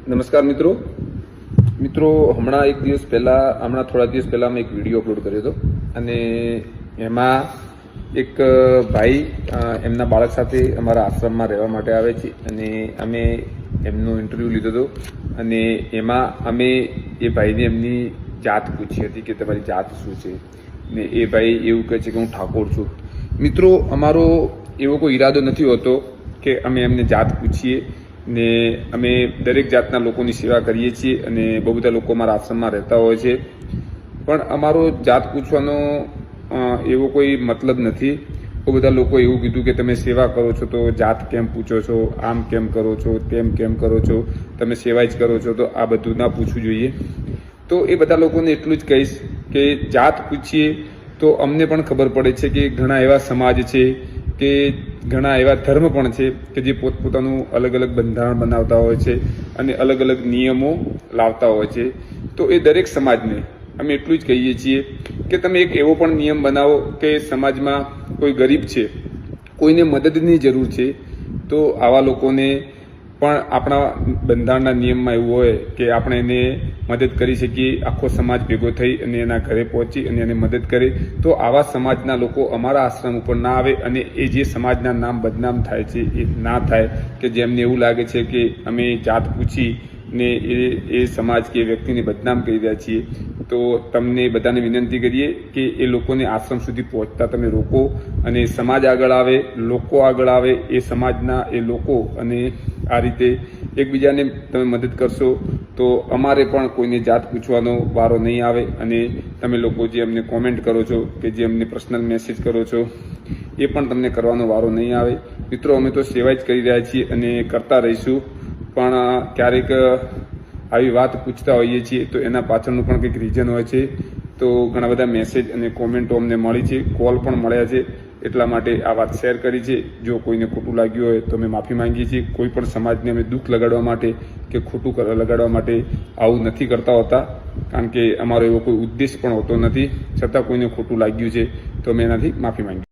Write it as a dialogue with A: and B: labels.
A: નમસ્કાર મિત્રો હમણાં થોડા દિવસ પહેલા મેં એક વિડીયો અપલોડ કર્યો હતો અને એમાં એક ભાઈ એમના બાળક સાથે અમારા આશ્રમમાં રહેવા માટે આવે છે અને અમે એમનો ઇન્ટરવ્યૂ લીધો હતો અને એમાં અમે એ ભાઈને એમની જાત પૂછી હતી કે તમારી જાત શું છે ને એ ભાઈ એવું કહે છે કે હું ઠાકોર છું। મિત્રો અમારો એવો કોઈ ઈરાદો નથી હોતો કે અમે એમને જાત પૂછીએ ને અમે દરેક જાતના લોકોની સેવા કરીએ છીએ અને બહુ બધા લોકો અમારા આશ્રમમાં રહેતા હોય છે, પણ અમારો જાત પૂછવાનો એવો કોઈ મતલબ નથી। બહુ બધા લોકો એવું કીધું કે તમે સેવા કરો છો તો જાત કેમ પૂછો છો, આમ કેમ કરો છો, તેમ કેમ કરો છો, તમે સેવા જ કરો છો તો આ બધું ના પૂછવું જોઈએ। તો એ બધા લોકોને એટલું જ કહીશ કે જાત પૂછીએ તો અમને પણ ખબર પડે છે કે ઘણા એવા સમાજ છે કે ઘણા એવા ધર્મ પણ છે કે જે પોતપોતાનું અલગ અલગ બંધારણ બનાવતા હોય છે અને અલગ અલગ નિયમો લાવતા હોય છે। તો એ દરેક સમાજને અમે એટલું જ કહીએ છીએ કે તમે એક એવો પણ નિયમ બનાવો કે સમાજમાં કોઈ ગરીબ છે, કોઈને મદદની જરૂર છે, તો આવા લોકોને પણ આપણા બંધારણના નિયમમાં એવું હોય કે આપણે એને મદદ કરી શકીએ। આખો સમાજ ભેગો થઈ અને એના ઘરે પહોંચી અને એને મદદ કરે તો આવા સમાજના લોકો અમારા આશ્રમ ઉપર ના આવે અને એ જે સમાજના નામ બદનામ થાય છે એ ના થાય કે જેમને એવું લાગે છે કે અમે જાત પૂછી ને એ સમાજ કે વ્યક્તિને બદનામ કરી રહ્યા છીએ। તો તમને બધાને વિનંતી કરીએ કે એ લોકોને આશ્રમ સુધી પહોંચતા તમે રોકો અને સમાજ આગળ આવે, લોકો આગળ આવે, એ સમાજના એ લોકો અને આ રીતે એકબીજાને તમે મદદ કરશો તો અમારે પણ કોઈને જાત પૂછવાનો વારો નહીં આવે અને તમે લોકો જે અમને કોમેન્ટ કરો છો કે જે અમને પર્સનલ મેસેજ કરો છો એ પણ તમને કરવાનો વારો નહીં આવે। મિત્રો અમે તો સેવા જ કરી રહ્યા છીએ અને કરતા રહીશું, પણ ક્યારેક આવી વાત પૂછતા હોઈએ છીએ તો એના પાછળનું પણ કંઈક રીઝન હોય છે। તો ઘણા બધા મેસેજ અને કોમેન્ટો અમને મળી છે, કોલ પણ મળ્યા છે, એટલા માટે આ વાત શેર કરી છે। જો કોઈને ખોટું લાગ્યું હોય તો અમે માફી માંગીએ છીએ। કોઈ પણ સમાજને અમે દુઃખ લગાડવા માટે કે ખોટું લગાડવા માટે આવું નથી કરતા હોતા, કારણ કે અમારો એવો કોઈ ઉદ્દેશ પણ હોતો નથી। છતાં કોઈને ખોટું લાગ્યું છે તો અમે એનાથી માફી માંગીએ।